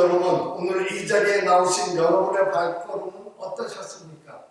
여러분, 오늘 이 자리에 나오신 여러분의 발걸음은 어떠셨습니까?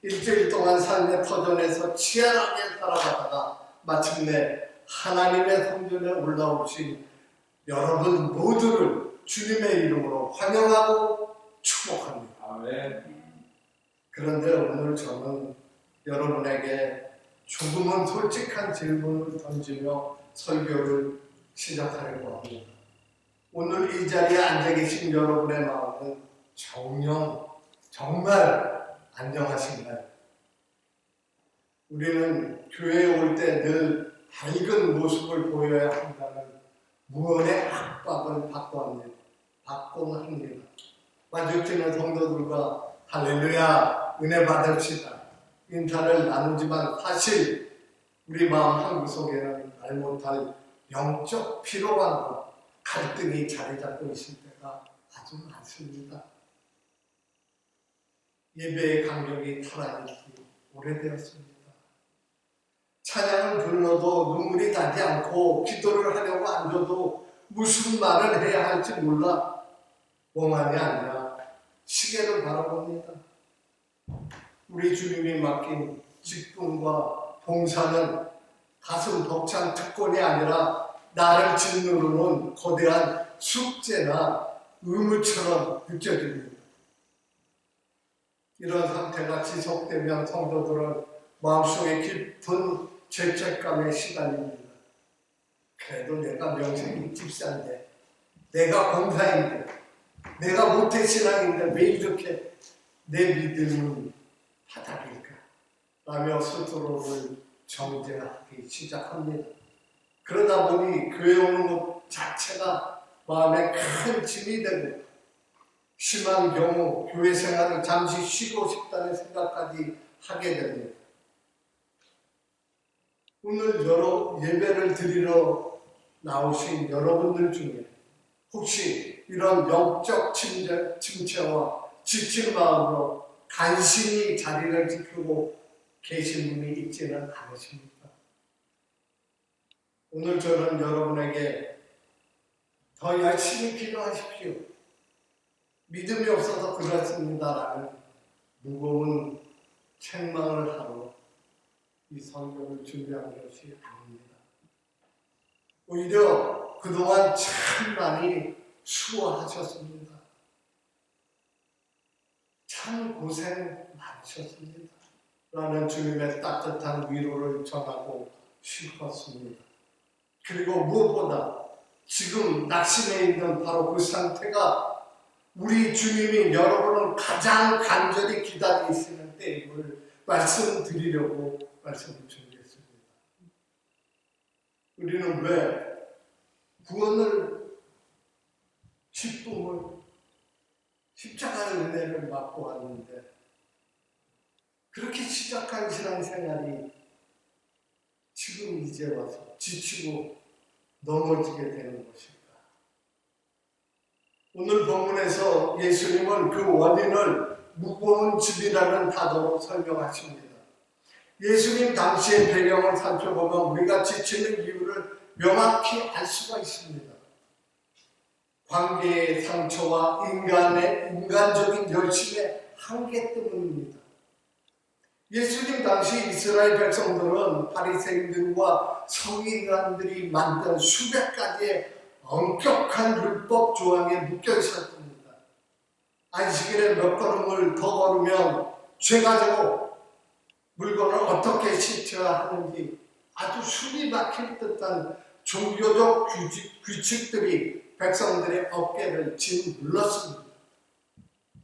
일주일 동안 삶의 터전에서 치열하게 살아가다가 마침내 하나님의 성전에 올라오신 여러분 모두를 주님의 이름으로 환영하고 축복합니다. 아멘. 그런데 오늘 저는 여러분에게 조금은 솔직한 질문을 던지며 설교를 시작하려고 합니다. 오늘 이 자리에 앉아 계신 여러분의 마음은 정말 안녕하신가요? 우리는 교회에 올 때 늘 밝은 모습을 보여야 한다는 무언의 압박을 받곤 합니다. 마주치는 성도들과 할렐루야, 은혜 받읍시다 인사를 나누지만 사실 우리 마음 한구석에는 말 못할 영적 피로감과 갈등이 자리 잡고 있을 때가 아주 많습니다. 예배의 간격이 탈환이 오래되었습니다. 찬양을 불러도 눈물이 나지 않고 기도를 하려고 앉아도 무슨 말을 해야 할지 몰라 멍하니 아니라 시계를 바라봅니다. 우리 주님이 맡긴 직분과 봉사는 가슴 벅찬 특권이 아니라 나를 짓누르는 거대한 숙제나 의무처럼 느껴집니다. 이런 상태가 지속되면 성도들은 마음속에 깊은 죄책감에 시달립니다. 그래도 내가 명색이 집사인데, 내가 권사인데, 내가 모태신앙인데 왜 이렇게 내 믿음은 바닥일까? 라며 스스로를 정죄하기 시작합니다. 그러다 보니 교회 오는 것 자체가 마음에 큰 짐이 되고 심한 경우 교회 생활을 잠시 쉬고 싶다는 생각까지 하게 됩니다. 오늘 예배를 드리러 나오신 여러분들 중에 혹시 이런 영적 침체와 지친 마음으로 간신히 자리를 지키고 계신 분이 있지는 않으십니까? 오늘 저는 여러분에게 더 열심히 기도하십시오. 믿음이 없어서 그렇습니다라는 무거운 책망을 하러 이 설교를 준비한 것이 아닙니다. 오히려 그동안 참 많이 수고하셨습니다. 참 고생 많으셨습니다. 라는 주님의 따뜻한 위로를 전하고 싶었습니다. 그리고 무엇보다 지금 낙심해 있는 바로 그 상태가 우리 주님이 여러분을 가장 간절히 기다리시는 때임을 말씀드리려고 말씀을 준비했습니다. 우리는 왜 구원을, 기쁨을, 십자가의 은혜를 받고 왔는데 그렇게 시작한 신앙생활이 지금 이제 와서 지치고 넘어지게 되는 것일까? 오늘 본문에서 예수님은 그 원인을 무거운 짐이라는 단어로 설명하십니다. 예수님 당시의 배경을 살펴보면 우리가 지치는 이유를 명확히 알 수가 있습니다. 관계의 상처와 인간적인 열심의 한계 때문입니다. 예수님 당시 이스라엘 백성들은 바리새인들과 서기관들이 만든 수백 가지의 엄격한 율법 조항에 묶여 있었습니다. 안식일에 몇 걸음을 더 걸으면 죄 가지고 물건을 어떻게 씻어야 하는지 아주 숨이 막힐 듯한 종교적 규칙들이 백성들의 어깨를 짓눌렀습니다.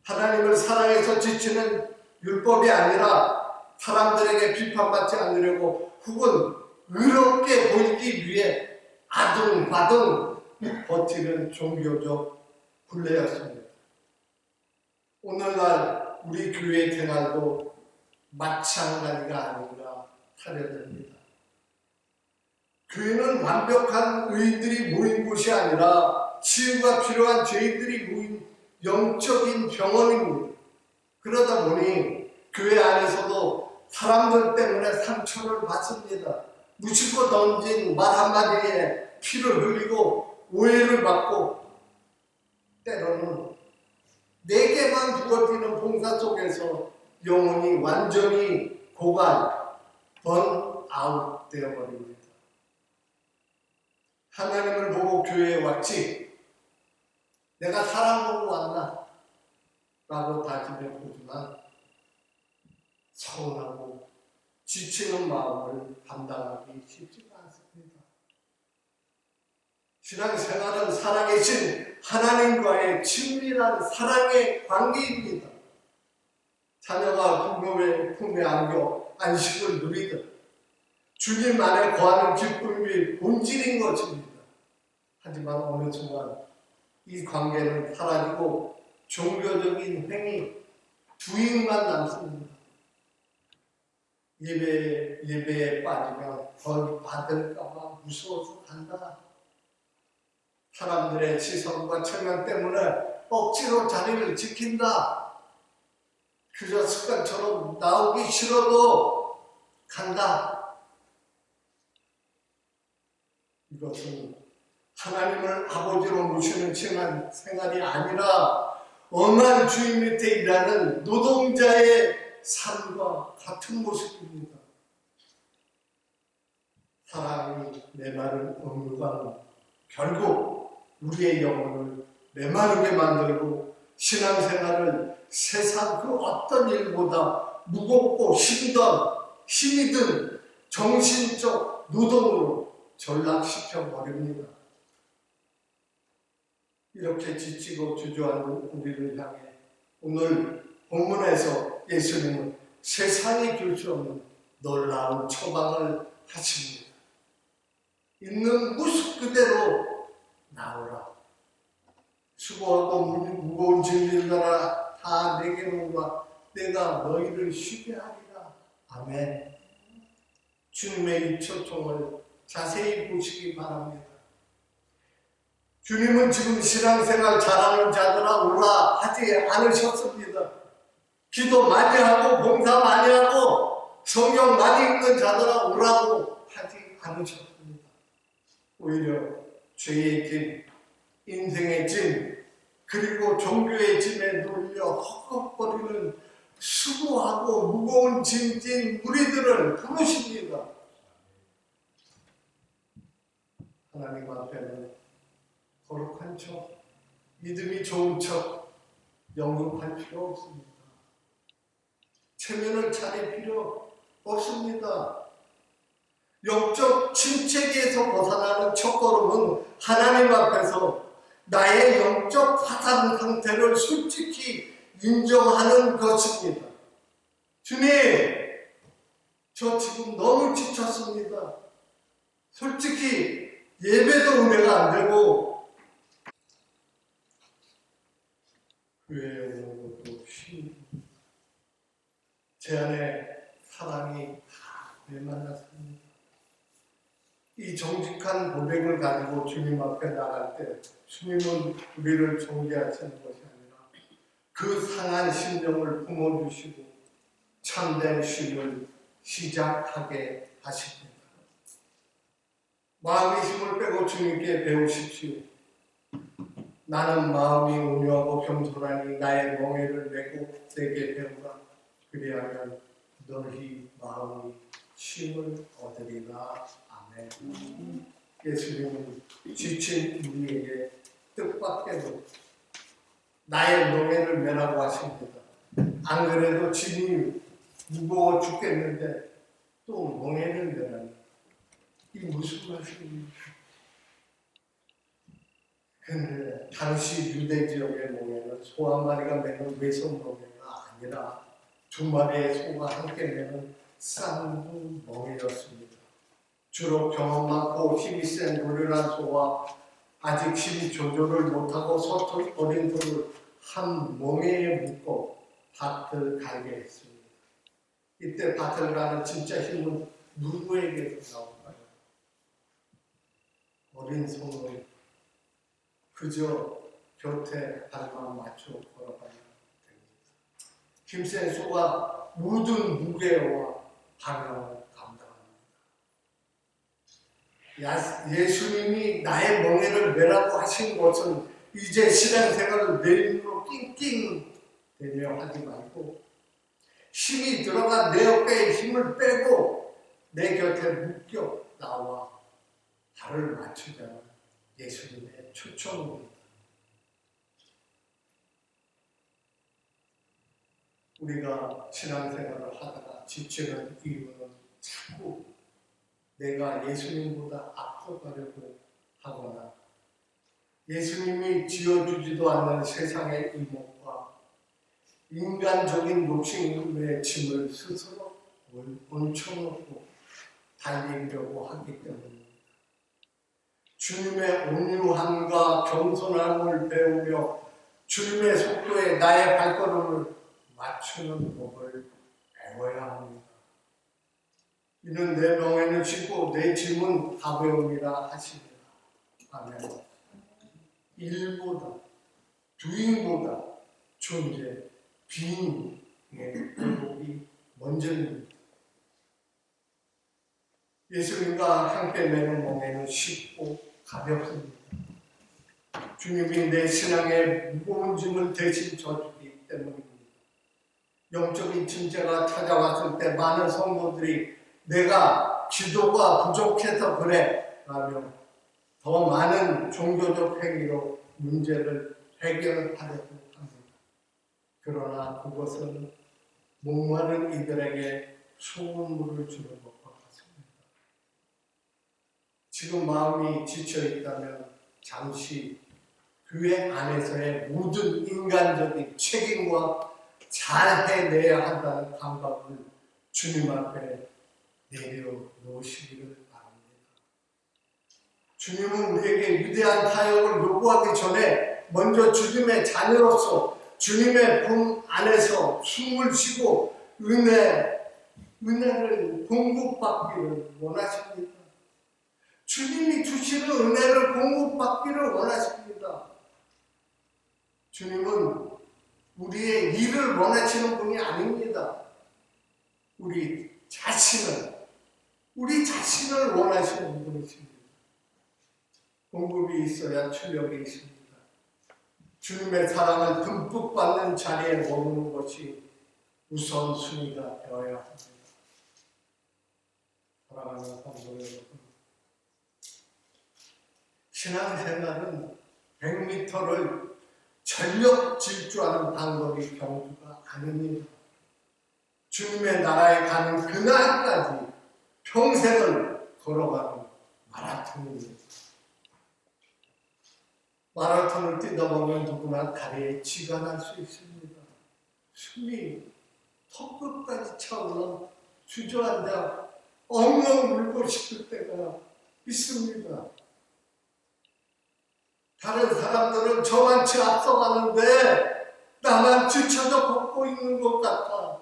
하나님을 사랑해서 지치는 율법이 아니라 사람들에게 비판받지 않으려고 혹은 의롭게 보이기 위해 아둥바둥 버티는 종교적 굴레였습니다. 오늘날 우리 교회 생활도 마찬가지가 아닌가 하려듭니다. 교회는 완벽한 의인들이 모인 곳이 아니라 치유가 필요한 죄인들이 모인 영적인 병원입니다. 그러다 보니 교회 안에서도 사람들 때문에 상처를 받습니다. 무심코 던진 말 한마디에 피를 흘리고 오해를 받고 때로는 죽어지는 봉사 속에서 영혼이 완전히 고갈, 번아웃 되어버립니다. 하나님을 보고 교회에 왔지, 내가 사람 보고 왔나? 라고 다짐해보지만 서운하고 지치는 마음을 감당하기 쉽지가 않습니다. 신앙생활은 살아계신 하나님과의 친밀한 사랑의 관계입니다. 자녀가 부모의 품에 안겨 안식을 누리듯 주님 안에 거하는 기쁨이 본질인 것입니다. 하지만 어느 순간 이 관계는 사라지고 종교적인 행위, 주인만 남습니다. 예배에 빠지면 벌 받을까봐 무서워서 간다. 사람들의 시선과 체면 때문에 억지로 자리를 지킨다. 그저 습관처럼 나오기 싫어도 간다. 이것은 하나님을 아버지로 모시는 신앙 생활이 아니라 엄한 주인 밑에 일하는 노동자의 삶과 같은 모습입니다. 사랑이 메마른 의무가 결국 우리의 영혼을 메마르게 만들고 신앙생활을 세상 그 어떤 일보다 무겁고 힘이 든 정신적 노동으로 전락시켜 버립니다. 이렇게 지치고 주저하는 우리를 향해 오늘 본문에서 예수님은 세상이 줄 수 없는 놀라운 처방을 하십니다. 있는 모습 그대로 나오라. 수고하고 무거운 짐들아 다 내게로 와. 내가 너희를 쉬게 하리라. 아멘. 주님의 이 초청을 자세히 보시기 바랍니다. 주님은 지금 신앙생활 잘하는 자들아 오라 하지 않으셨습니다. 기도 많이 하고 봉사 많이 하고 성경 많이 읽는 자들아 오라고 하지 않으셨습니다. 오히려 죄의 짐, 인생의 짐, 그리고 종교의 짐에 눌려 헛헛거리는 수고하고 무거운 짐진 무리들을 부르십니다. 하나님 앞에는 거룩한 척, 믿음이 좋은 척, 영급할 필요 없습니다. 체면을 차릴 필요 없습니다. 영적 침체기에서 벗어나는 첫걸음은 하나님 앞에서 나의 영적 파산 상태를 솔직히 인정하는 것입니다. 주님, 저 지금 너무 지쳤습니다. 솔직히 예배도 은혜가 안 되고 교회에 오는 것도 힘입니다. 제 안에 사랑이 다 메말랐습니다. 이 정직한 고백을 가지고 주님 앞에 나갈 때 주님은 우리를 정죄하시는 것이 아니라 그 상한 심령을 품어주시고 참된 쉼을 시작하게 하십니다. 마음의 힘을 빼고 주님께 배우십시오. 나는 마음이 온유하고 겸손하니 나의 멍에를 메고 내게 배우라. 그리하면 너희 마음이 쉼을 얻으리라. 아멘. 예수님은 지친 우리에게 뜻밖에도 나의 멍에를 메라고 하십니다. 안 그래도 짐이 무거워 죽겠는데 또 멍에를 메라니 이 무슨 말씀입니까? 근데 당시 유대 지역의 멍에는 소 한 마리가 매는 외손 멍에가 아니라 두 마리의 소가 함께 매는 쌍둥 멍에였습니다. 주로 경험 많고 힘이 센 노련한 소와 아직 힘이 조절을 못하고 서툴 어린 소를 한 멍에에 묶어 밭을 갈게 했습니다. 이때 밭을 가는 진짜 힘은 누구에게서 나올까요? 어린 소는 그저 곁에 발만 맞춰 걸어가야 됩니다. 힘센 소가 모든 무게와 방향을 감당합니다. 예수님이 나의 멍에를 메라고 하신 것은 이제 신앙생활을 내 힘으로 낑낑 되려 하지 말고 힘이 들어가 내 어깨에 힘을 빼고 내 곁에 묶여 나와 발을 맞추자는 예수님의 초청입니다. 우리가 신앙생활을 하다가 지치는 이유는 자꾸 내가 예수님보다 앞서가려고 하거나 예수님이 지어주지도 않는 세상의 이목과 인간적인 욕심의 짐을 스스로 얹혀놓고 달리려고 하기 때문입니다. 주님의 온유함과 겸손함을 배우며 주님의 속도에 나의 발걸음을 맞추는 법을 배워야 합니다. 이는 내 멍에는 쉽고 내 짐은 가벼움이라 하십니다. 아멘. 일보다 두인보다 존재 비인의 회복이 먼저입니다. 예수님과 함께 매는 멍에는 쉽고 가볍습니다. 주님이 내 신앙의 무거운 짐을 대신 져주기 때문입니다. 영적인 침체가 찾아왔을 때 많은 성도들이 내가 기도가 부족해서 그래 라며 더 많은 종교적 행위로 문제를 해결하려고 합니다. 그러나 그것은 목마른 이들에게 소금물을 주는 것과 같습니다. 지금 마음이 지쳐 있다면 잠시 교회 안에서의 모든 인간적인 책임과 잘 해내야 한다는 감각을 주님 앞에 내려놓으시기를 바랍니다. 주님은 우리에게 위대한 타협을 요구하기 전에 먼저 주님의 자녀로서 주님의 품 안에서 숨을 쉬고 은혜를 공급받기를 원하십니다. 주님이 주시는 은혜를 공급받기를 원하십니다. 주님은 우리의 일을 원하시는 분이 아닙니다. 우리 자신을 원하시는 분이십니다. 공급이 있어야 출력이 있습니다. 주님의 사랑을 듬뿍 받는 자리에 머무는 것이 우선순위가 되어야 합니다. 사랑하는 성도 여러분, 신앙생활은 100m를 전력 질주하는 단거리 경주가 아닙니다. 주님의 나라에 가는 그날까지 평생을 걸어가는 마라톤입니다. 마라톤을 뛰다 보면 누구나 다리에 쥐가 날 수 있습니다. 숨이 턱끝까지 차올라 주저앉아 엉엉 울고 싶을 때가 있습니다. 다른 사람들은 저만치 앞서가는데 나만 지쳐서 걷고 있는 것 같아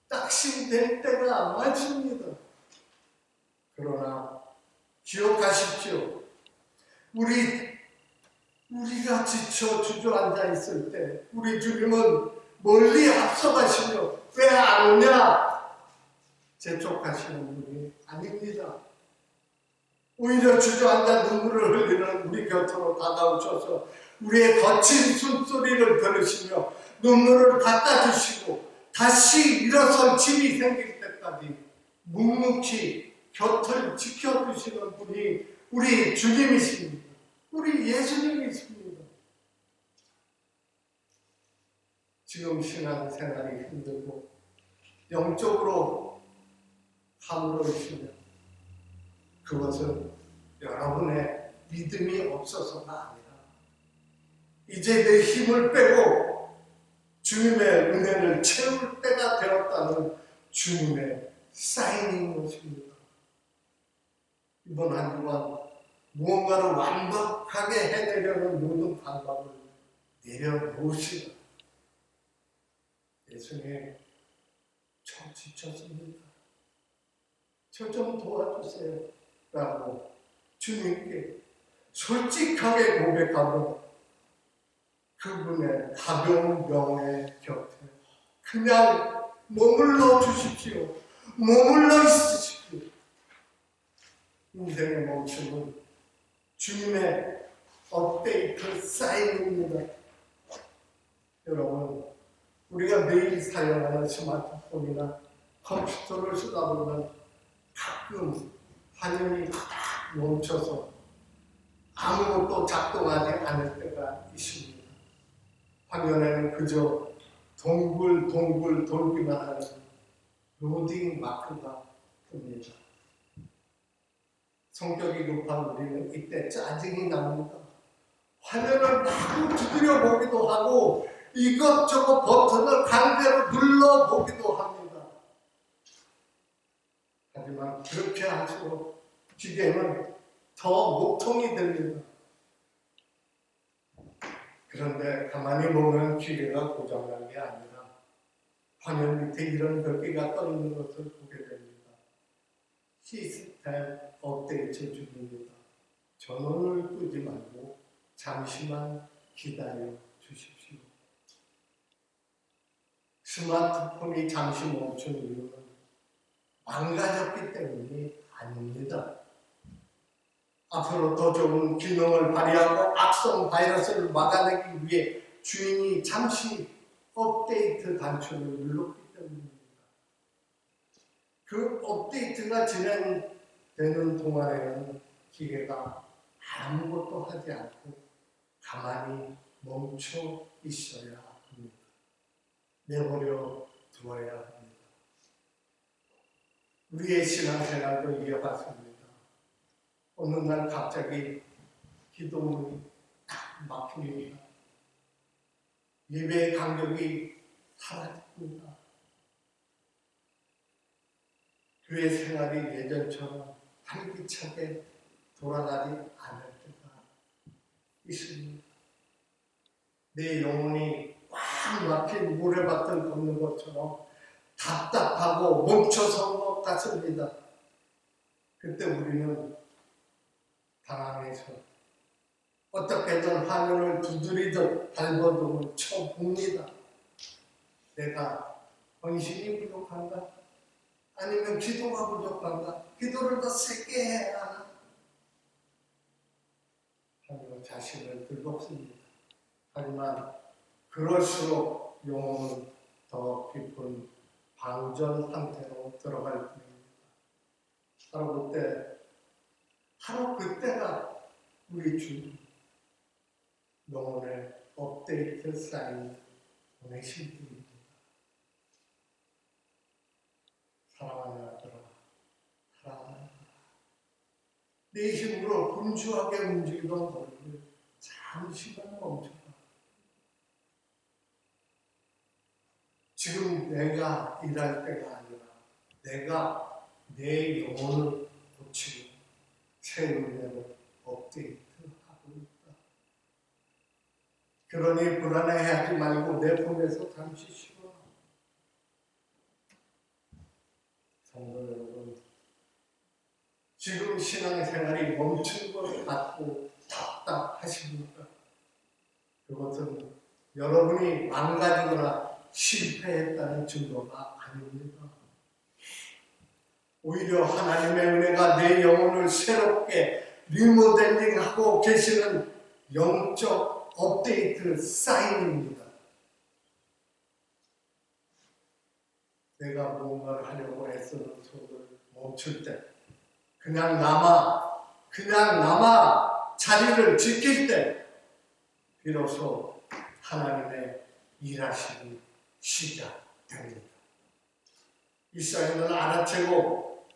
낙심될 때가 많습니다. 그러나 기억하십시오. 우리가 지쳐 주저앉아 있을 때 우리 주님은 멀리 앞서가시며 왜 안 오냐 재촉하시는 분이 아닙니다. 오히려 주저앉아 눈물을 흘리는 우리 곁으로 다가오셔서 우리의 거친 숨소리를 들으시며 눈물을 닦아주시고 다시 일어설 힘이 생길 때까지 묵묵히 곁을 지켜주시는 분이 우리 주님이십니다. 우리 예수님이십니다. 지금 신앙생활이 힘들고 영적으로 가물어지시면 그것은 여러분의 믿음이 없어서가 아니라 이제 내 힘을 빼고 주님의 은혜를 채울 때가 되었다는 주님의 사인인 것입니다. 이번 한 주간 무언가를 완벽하게 해내려는 모든 방법을 내려놓으시라. 예수님, 저 지쳤습니다. 저 좀 도와주세요. 라고 주님께 솔직하게 고백하면 그분의 가벼운 병의 곁에 그냥 머물러 주십시오. 머물러 있으십시오. 인생의 멈춤은 주님의 업데이트 사인입니다. 여러분, 우리가 매일 사용하는 스마트폰이나 컴퓨터를 쓰다 보면 가끔 화면이 딱 멈춰서 아무것도 작동하지 않을 때가 있습니다. 화면에는 그저 동글동글 돌기만 하는 로딩 마크가 뜹니다. 성격이 급한 우리는 이때 짜증이 납니다. 화면을 마구 두드려 보기도 하고 이것저것 버튼을 강제로 눌러보기도 합니다. 하지만 그렇게 할수록 기계는 더 모통이 됩니다. 그런데 가만히 보면 기계가 고장난 게 아니라 화면 밑에 이런 몇 개가 떠 있는 것을 보게 됩니다. 시스템 업데이트 중입니다. 전원을 끄지 말고 잠시만 기다려 주십시오. 스마트폰이 잠시 멈춘 이유는 망가졌기 때문이 아닙니다. 앞으로 더 좋은 기능을 발휘하고 악성 바이러스를 막아내기 위해 주인이 잠시 업데이트 단추를 눌렀기 때문입니다. 그 업데이트가 진행되는 동안에는 기계가 아무것도 하지 않고 가만히 멈춰 있어야 합니다. 내버려 두어야 합니다. 우리의 신앙생활도 이어갔습니다. 어느 날 갑자기 기도문이 딱 막힙니다. 예배의 간격이 사라집니다. 교회 생활이 예전처럼 활기차게 돌아가지 않을 때가 있습니다. 내 영혼이 꽉 막힌 모래밭을 걷는 것처럼 답답하고 멈춰선 것 같습니다. 그때 우리는 당황해서 어떻게든 화면을 두드리듯 발버둥을 쳐봅니다. 내가 헌신이 부족한가? 아니면 기도가 부족한가? 기도를 더 세게 해야 하나? 하며 자신을 들먹습니다. 하지만 그럴수록 영혼은 더 깊은 방전 상태로 들어갈 뿐입니다. 바로 그때가 우리 주 영혼의 업데이트 사인을 보내신 분입니다. 사랑하는 아들아, 사랑하는 아들아, 내 힘으로 분주하게 움직이던 너를 잠시만 멈춰봐. 지금 내가 일할 때가 아니라 내가 내 영혼을 고치고 새 은혜로 업데이트하고 있다. 그러니 불안해하지 말고 내 품에서 잠시 쉬어라. 성도 여러분, 지금 신앙생활이 멈춘 것 같고 답답하십니까? 그것은 여러분이 망가지거나 실패했다는 증거가 아닙니다. 오히려 하나님의 은혜가 내 영혼을 새롭게 리모델링하고 계시는 영적 업데이트 사인입니다. 내가 무언가를 하려고 애쓰는 속을 멈출 때, 그냥 남아 자리를 지킬 때 비로소 하나님의 일하심이 시작됩니다. 이스라엘은 알아채고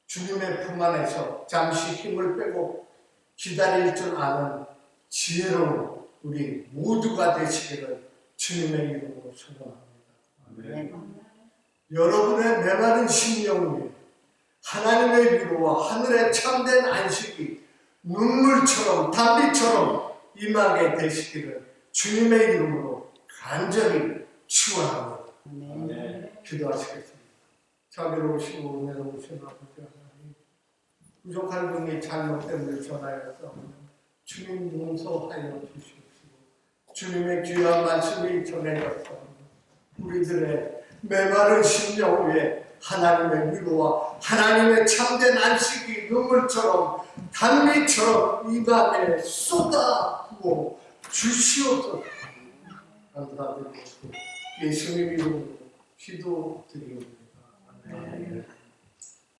주님의 품 안에서 잠시 힘을 빼고 기다릴 줄 아는 지혜로운 우리 모두가 되시기를 주님의 이름으로 소원합니다. 아멘. 여러분의 메마른 심령 위에 하나님의 위로와 하늘의 참된 안식이 눈물처럼 단비처럼 임하게 되시기를 주님의 이름으로 간절히 축원합니다. 기도하시겠습니다. 자비로우시고 은혜로우신 아버지 하나님, 부족한 분이 잘못됨을 전하여서 주님 용서하여 주시옵시고, 주님의 귀한 말씀이 전해졌어 우리들의 메마른 심령 위에 하나님의 위로와 하나님의 참된 안식이 눈물처럼 단미처럼 입안에 쏟아부어 주시옵소서. 감사드리고 예수님 이름으로 기도드리옵나이다.